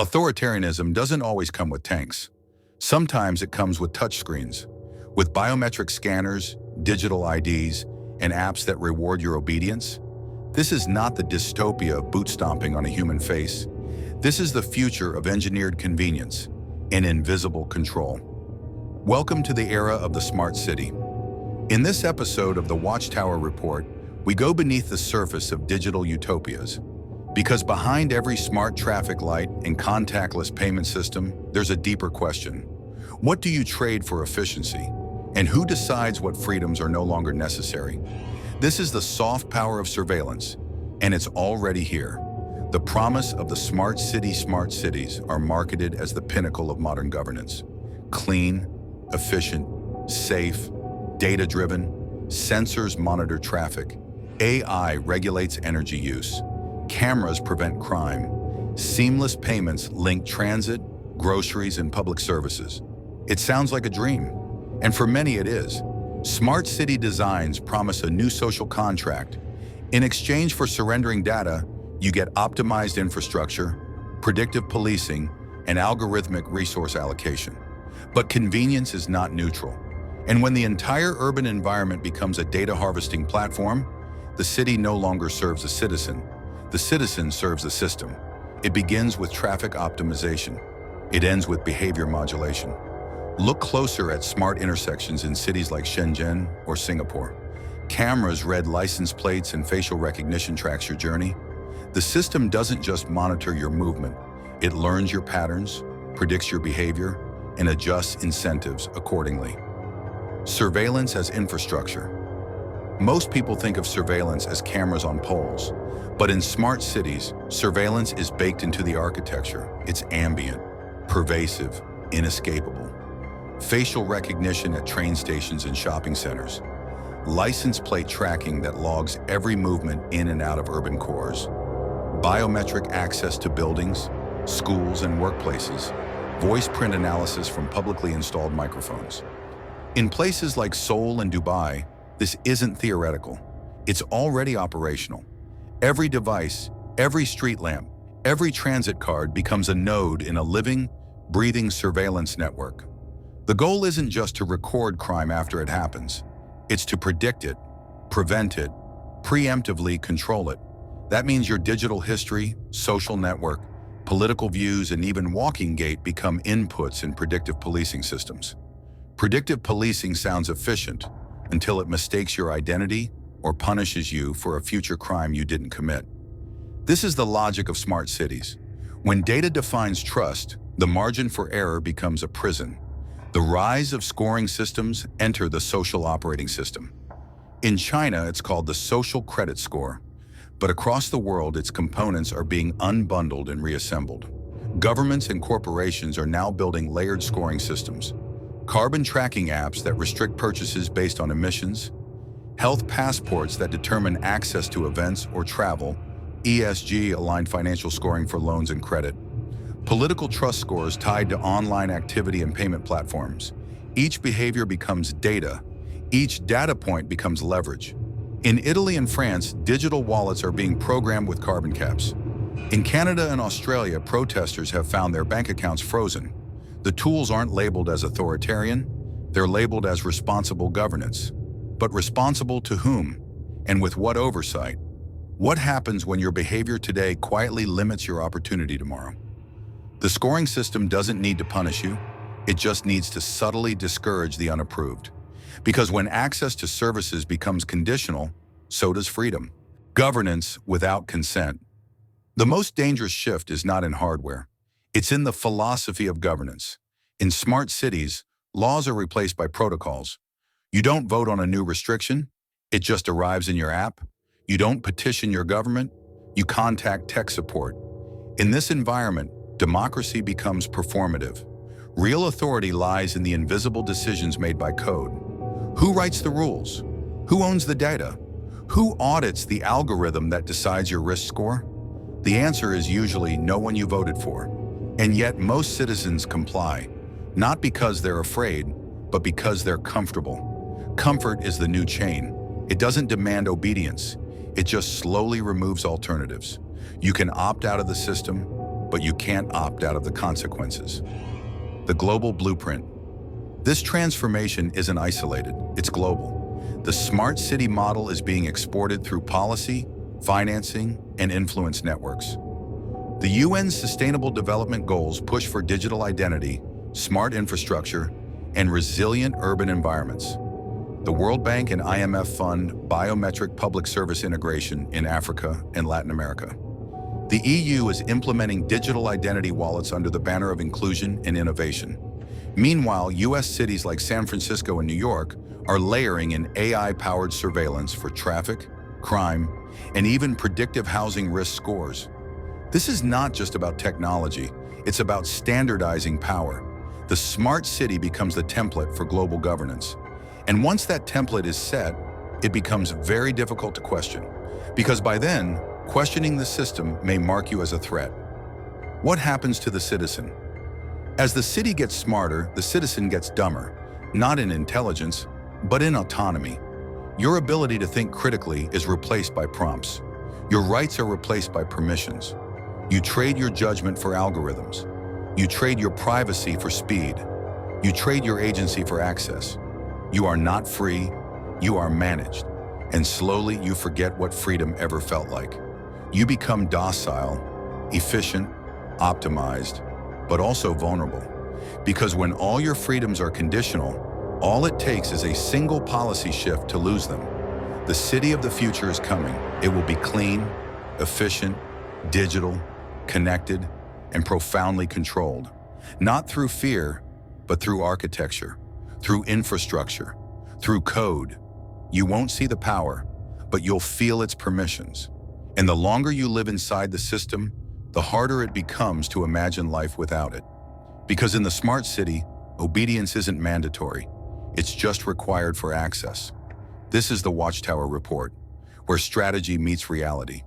Authoritarianism doesn't always come with tanks. Sometimes it comes with touchscreens, with biometric scanners, digital IDs, and apps that reward your obedience. This is not the dystopia of boot stomping on a human face. This is the future of engineered convenience and invisible control. Welcome to the era of the smart city. In this episode of the Watchtower Report, we go beneath the surface of digital utopias. Because behind every smart traffic light and contactless payment system, there's a deeper question. What do you trade for efficiency? And who decides what freedoms are no longer necessary? This is the soft power of surveillance, and it's already here. The promise of the smart cities are marketed as the pinnacle of modern governance. Clean, efficient, safe, data-driven, sensors monitor traffic, AI regulates energy use, cameras prevent crime, seamless payments link transit, groceries, and public services. It sounds like a dream, and for many it is. Smart city designs promise a new social contract. In exchange for surrendering data, you get optimized infrastructure, predictive policing, and algorithmic resource allocation. But convenience is not neutral. And when the entire urban environment becomes a data harvesting platform, the city no longer serves a citizen. The citizen serves the system. It begins with traffic optimization. It ends with behavior modulation. Look closer at smart intersections in cities like Shenzhen or Singapore. Cameras read license plates and facial recognition tracks your journey. The system doesn't just monitor your movement. It learns your patterns, predicts your behavior, and adjusts incentives accordingly. Surveillance as infrastructure. Most people think of surveillance as cameras on poles, but in smart cities, surveillance is baked into the architecture. It's ambient, pervasive, inescapable. Facial recognition at train stations and shopping centers. License plate tracking that logs every movement in and out of urban cores. Biometric access to buildings, schools, and workplaces. Voice print analysis from publicly installed microphones. In places like Seoul and Dubai, this isn't theoretical. It's already operational. Every device, every street lamp, every transit card becomes a node in a living, breathing surveillance network. The goal isn't just to record crime after it happens. It's to predict it, prevent it, preemptively control it. That means your digital history, social network, political views, and even walking gait become inputs in predictive policing systems. Predictive policing sounds efficient until it mistakes your identity or punishes you for a future crime you didn't commit. This is the logic of smart cities. When data defines trust, the margin for error becomes a prison. The rise of scoring systems enter the social operating system. In China, it's called the social credit score, but across the world, its components are being unbundled and reassembled. Governments and corporations are now building layered scoring systems, carbon tracking apps that restrict purchases based on emissions, health passports that determine access to events or travel, ESG-aligned financial scoring for loans and credit, political trust scores tied to online activity and payment platforms. Each behavior becomes data. Each data point becomes leverage. In Italy and France, digital wallets are being programmed with carbon caps. In Canada and Australia, protesters have found their bank accounts frozen. The tools aren't labeled as authoritarian, they're labeled as responsible governance. But responsible to whom? And with what oversight? What happens when your behavior today quietly limits your opportunity tomorrow? The scoring system doesn't need to punish you, it just needs to subtly discourage the unapproved. Because when access to services becomes conditional, so does freedom. Governance without consent. The most dangerous shift is not in hardware. It's in the philosophy of governance. In smart cities, laws are replaced by protocols. You don't vote on a new restriction, it just arrives in your app. You don't petition your government, you contact tech support. In this environment, democracy becomes performative. Real authority lies in the invisible decisions made by code. Who writes the rules? Who owns the data? Who audits the algorithm that decides your risk score? The answer is usually no one you voted for. And yet most citizens comply, not because they're afraid, but because they're comfortable. Comfort is the new chain. It doesn't demand obedience. It just slowly removes alternatives. You can opt out of the system, but you can't opt out of the consequences. The global blueprint. This transformation isn't isolated, it's global. The smart city model is being exported through policy, financing, and influence networks. The UN's Sustainable Development Goals push for digital identity, smart infrastructure, and resilient urban environments. The World Bank and IMF fund biometric public service integration in Africa and Latin America. The EU is implementing digital identity wallets under the banner of inclusion and innovation. Meanwhile, US cities like San Francisco and New York are layering in AI-powered surveillance for traffic, crime, and even predictive housing risk scores. This is not just about technology, it's about standardizing power. The smart city becomes the template for global governance. And once that template is set, it becomes very difficult to question. Because by then, questioning the system may mark you as a threat. What happens to the citizen? As the city gets smarter, the citizen gets dumber, not in intelligence, but in autonomy. Your ability to think critically is replaced by prompts. Your rights are replaced by permissions. You trade your judgment for algorithms. You trade your privacy for speed. You trade your agency for access. You are not free, you are managed. And slowly you forget what freedom ever felt like. You become docile, efficient, optimized, but also vulnerable. Because when all your freedoms are conditional, all it takes is a single policy shift to lose them. The city of the future is coming. It will be clean, efficient, digital, connected, and profoundly controlled. Not through fear, but through architecture, through infrastructure, through code. You won't see the power, but you'll feel its permissions. And the longer you live inside the system, the harder it becomes to imagine life without it. Because in the smart city, obedience isn't mandatory. It's just required for access. This is the Watchtower Report, where strategy meets reality.